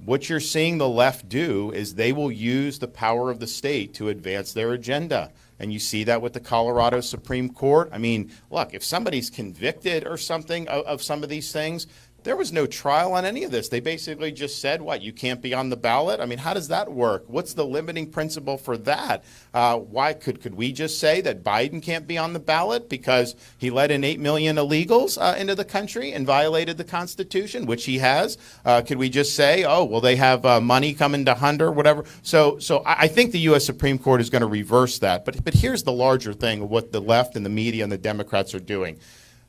what you're seeing the left do is they will use the power of the state to advance their agenda. And you see that with the Colorado Supreme Court. I mean, look, if somebody's convicted or something of some of these things, there was no trial on any of this. They basically just said, what, you can't be on the ballot? I mean, how does that work? What's the limiting principle for that? Why could we just say that Biden can't be on the ballot because he let in 8 million illegals into the country and violated the Constitution, which he has? Could we just say, oh, well, they have money coming to Hunter, whatever? So I think the U.S. Supreme Court is going to reverse that. But here's the larger thing of what the left and the media and the Democrats are doing.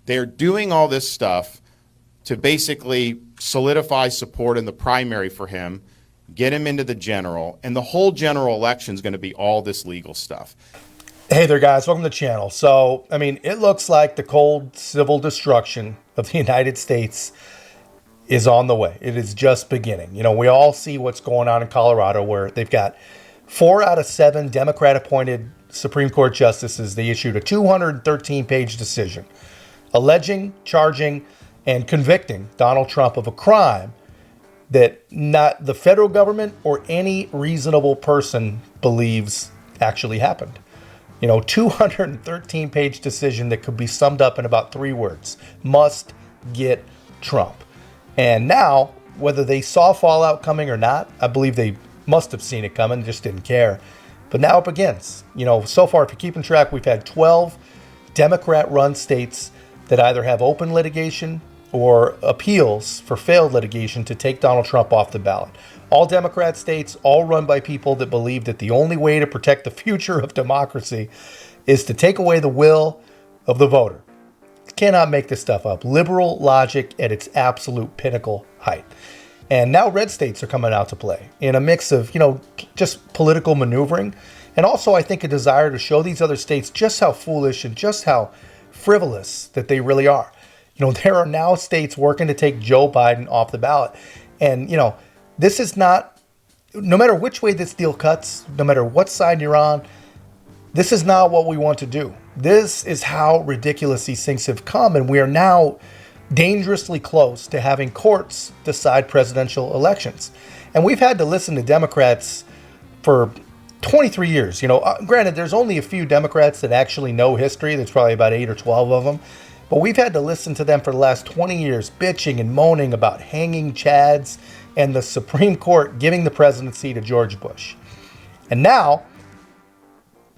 They're doing all this stuff to basically solidify support in the primary for him, get him into the general, and the whole general election is going to be all this legal stuff. Hey there, guys. Welcome to the channel. So, I mean, it looks like the cold civil destruction of the United States is on the way. It is just beginning. You know, we all see what's going on in Colorado, where they've got 4 out of 7 Democrat-appointed Supreme Court justices. They issued a 213-page decision alleging, charging, and convicting Donald Trump of a crime that not the federal government or any reasonable person believes actually happened. You know, 213-page decision that could be summed up in about 3 words: must get Trump. And now, whether they saw fallout coming or not, I believe they must have seen it coming, just didn't care. But now it begins. You know, so far, if you're keeping track, we've had 12 Democrat-run states that either have open litigation or appeals for failed litigation to take Donald Trump off the ballot. All Democrat states, all run by people that believe that the only way to protect the future of democracy is to take away the will of the voter. You cannot make this stuff up. Liberal logic at its absolute pinnacle height. And now red states are coming out to play in a mix of, you know, just political maneuvering. And also, I think, a desire to show these other states just how foolish and just how frivolous that they really are. You know, there are now states working to take Joe Biden off the ballot. And, you know, this is not, no matter which way this deal cuts, no matter what side you're on, this is not what we want to do. This is how ridiculous these things have come. And we are now dangerously close to having courts decide presidential elections. And we've had to listen to Democrats for 23 years. You know, granted, there's only a few Democrats that actually know history. There's probably about 8 or 12 of them. But we've had to listen to them for the last 20 years, bitching and moaning about hanging chads and the Supreme Court giving the presidency to George Bush. And now,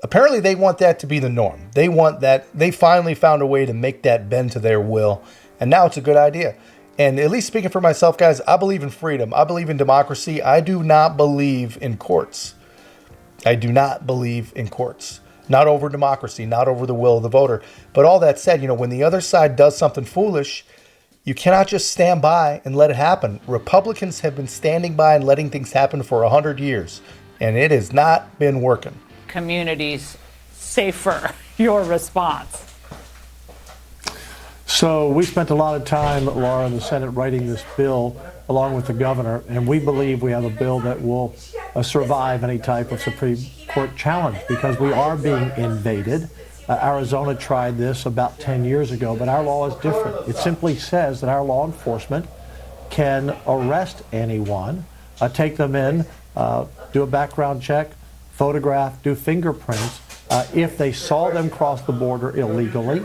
apparently they want that to be the norm. They want that. They finally found a way to make that bend to their will. And now it's a good idea. And at least speaking for myself, guys, I believe in freedom. I believe in democracy. I do not believe in courts. I do not believe in courts. Not over democracy, not over the will of the voter. But all that said, you know, when the other side does something foolish, you cannot just stand by and let it happen. Republicans have been standing by and letting things happen for 100 years, and it has not been working. Communities safer. Your response? So we spent a lot of time, Laura, in the Senate writing this bill along with the governor, and we believe we have a bill that will survive any type of Supreme Court challenge because we are being invaded. Arizona tried this about 10 years ago, but our law is different. It simply says that our law enforcement can arrest anyone, take them in, do a background check, photograph, do fingerprints. If they saw them cross the border illegally,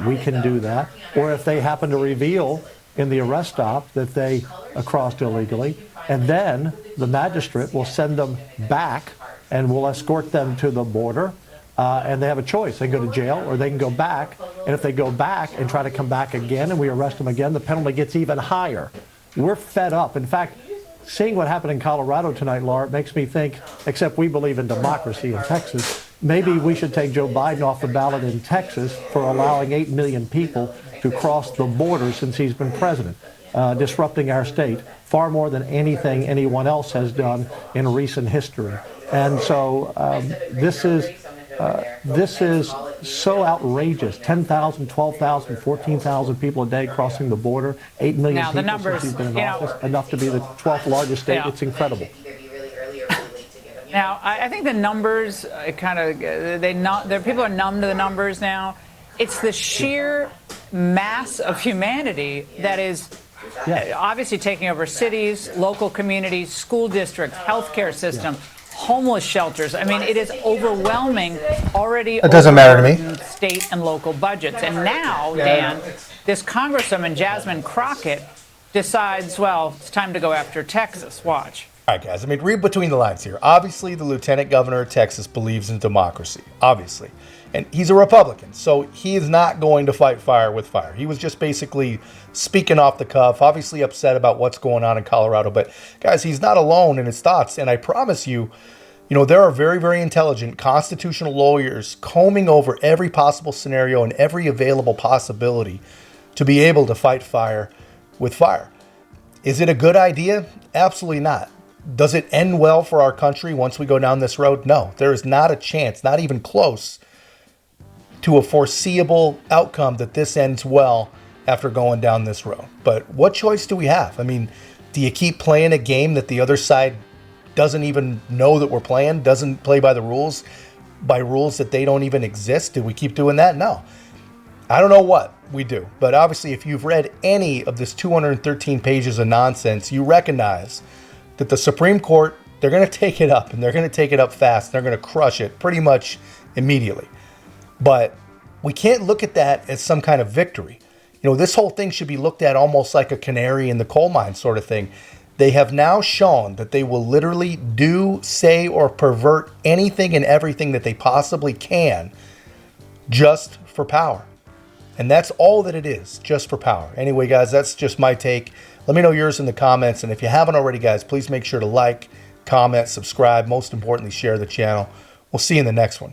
we can do that. Or if they happen to reveal in the arrest stop that they crossed illegally, and then the magistrate will send them back and will escort them to the border. And they have a choice. They can go to jail or they can go back. And if they go back and try to come back again and we arrest them again, the penalty gets even higher. We're fed up. In fact, seeing what happened in Colorado tonight, Laura, it makes me think, except we believe in democracy in Texas, maybe we should take Joe Biden off the ballot in Texas for allowing 8 million people to cross the border since he's been president, disrupting our state far more than anything anyone else has done in recent history. And so this is so outrageous. 10,000, 12,000, 14,000 people a day crossing the border, 8 million now, people the numbers, since he's been in office, enough to be the 12th largest state. It's incredible. Now, I think the numbers people are numb to the numbers now. It's the sheer mass of humanity that is Yes. Obviously taking over cities, local communities, school districts, healthcare system, homeless shelters. I mean, it is overwhelming already. It doesn't matter to me. overburdened state and local budgets. And now, Dan, this Congresswoman, Jasmine Crockett, decides, well, it's time to go after Texas. Watch. All right, guys, I mean, read between the lines here. Obviously, the lieutenant governor of Texas believes in democracy, obviously. And he's a Republican, so he is not going to fight fire with fire. He was just basically speaking off the cuff, obviously upset about what's going on in Colorado. But, guys, he's not alone in his thoughts. And I promise you, there are very, very intelligent constitutional lawyers combing over every possible scenario and every available possibility to be able to fight fire with fire. Is it a good idea? Absolutely not. Does it end well for our country once we go down this road? No, there is not a chance, not even close to a foreseeable outcome that this ends well after going down this road. But what choice do we have? I mean, do you keep playing a game that the other side doesn't even know that we're playing, doesn't play by the rules, by rules that they don't even exist? Do we keep doing that? No. I don't know what we do. But obviously, if you've read any of this 213 pages of nonsense, you recognize that the Supreme Court, they're going to take it up, and they're going to take it up fast. They're going to crush it pretty much immediately. But we can't look at that as some kind of victory. This whole thing should be looked at almost like a canary in the coal mine sort of thing. They have now shown that they will literally do, say, or pervert anything and everything that they possibly can just for power. And that's all that it is, just for power. Anyway, guys, that's just my take. Let me know yours in the comments. And if you haven't already, guys, please make sure to like, comment, subscribe. Most importantly, share the channel. We'll see you in the next one.